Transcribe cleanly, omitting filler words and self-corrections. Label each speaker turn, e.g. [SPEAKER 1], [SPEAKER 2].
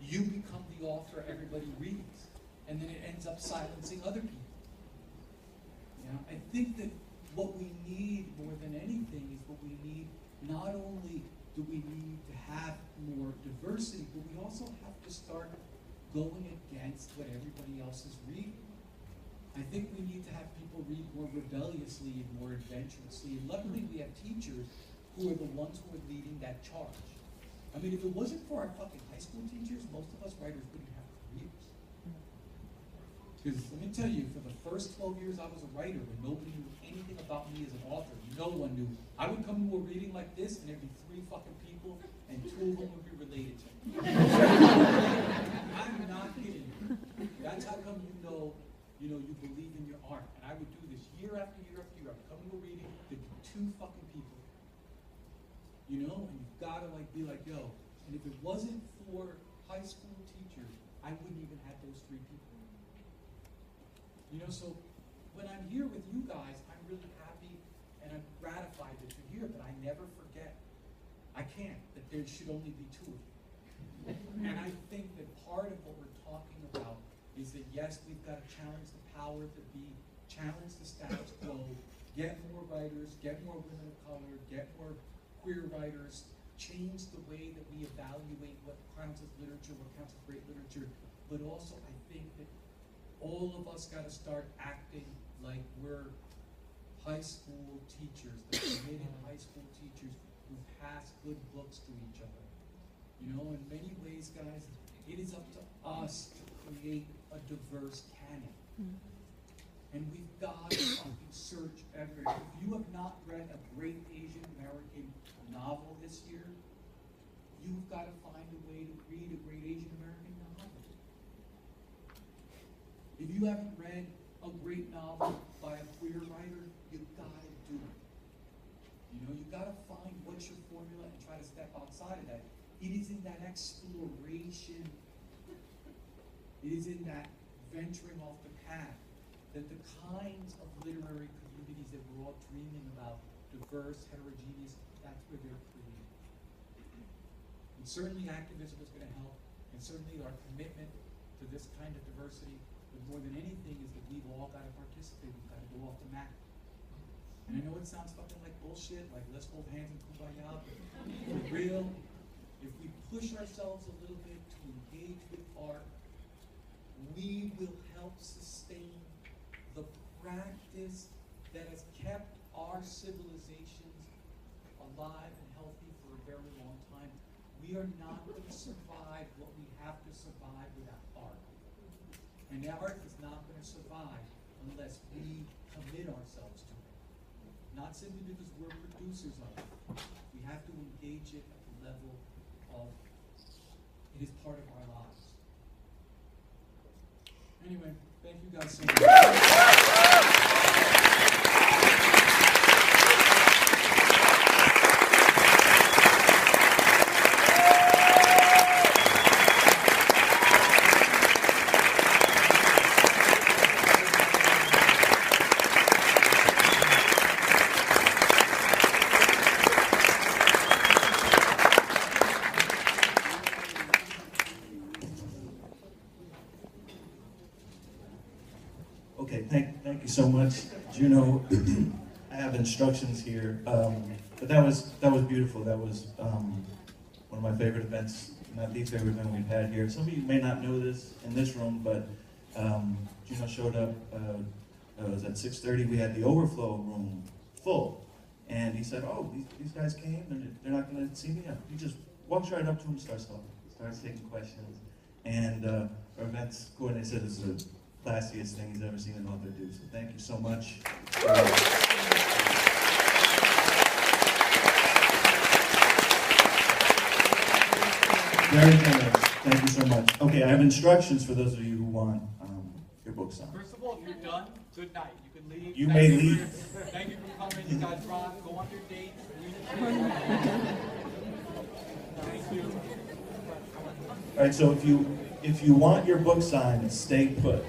[SPEAKER 1] you become the author everybody reads, and then it ends up silencing other people. You know, I think that what we need more than anything is what we need, not only do we need to have more diversity, but we also have to start going against what everybody else is reading. I think we need to have people read more rebelliously and more adventurously, and luckily we have teachers who are the ones who are leading that charge. I mean, if it wasn't for our fucking high school teachers, most of us writers wouldn't have careers. Because let me tell you, for the first 12 years I was a writer, when nobody knew anything about me as an author, no one knew. I would come to a reading like this, and there'd be 3 fucking people, and 2 of them would be related to me. I'm not kidding you. That's how come you believe in your art. And I would do this year after year after year. I would come to a reading, there'd be 2 fucking people. You know, and you've got to be like, yo. And if it wasn't for high school teachers, I wouldn't even have those 3 people. You know, so when I'm here with you guys, I'm really happy and I'm gratified that you're here, but I never forget, I can't, that there should only be 2 of you. And I think that part of what we're talking about is that yes, we've got to challenge the power to be, challenge the status quo, get more writers, get more women of color, get more queer writers, change the way that we evaluate what counts as literature, what counts as great literature, but also I think that all of us got to start acting like we're high school teachers, the committed high school teachers who pass good books to each other. You know, in many ways, guys, it is up to us to create a diverse canon. And we've got to fucking search everywhere. If you have not read a great Asian American novel this year, you've got to find a way to read a great Asian American novel. If you haven't read a great novel by a queer writer, you've got to do it. You know, you've got to find what's your formula and try to step outside of that. It is in that exploration, it is in that venturing off the path that the kinds of literary communities that we're all dreaming about, diverse, heterogeneous, that's where they're created. And certainly activism is going to help, and certainly our commitment to this kind of diversity, but more than anything is that we've all got to participate, we've got to go off the map. And I know it sounds fucking like bullshit, like let's hold hands and kumbaya, but for real, if we push ourselves a little bit to engage with art, we will help sustain the practice that has kept our civilizations alive and healthy for a very long time. We are not going to survive what we have to survive without art. And art is not going to survive unless we commit ourselves to it. Not simply because we're producers of it. We have to engage it at the level of it is part of our lives. Anyway, thank you guys so much.
[SPEAKER 2] Okay, thank you so much, Junot. I have instructions here, but that was beautiful. That was one of my favorite events, not the favorite event we've had here. Some of you may not know this in this room, but Junot showed up. It was at 6:30. We had the overflow room full, and he said, "Oh, these guys came. They're not going to see me." He just walks right up to him, starts talking, starts taking questions, and our events coordinator said this is the classiest thing he's ever seen an author do. So thank you so much. Very generous. Thank you so much. Okay, I have instructions for those of you who want your book signed.
[SPEAKER 1] First of all, you're done. Good night. You can leave.
[SPEAKER 2] You may leave.
[SPEAKER 1] Thank you for coming. You guys rock. Go on your date. Thank you.
[SPEAKER 2] All right, so if you want your book signed, stay put.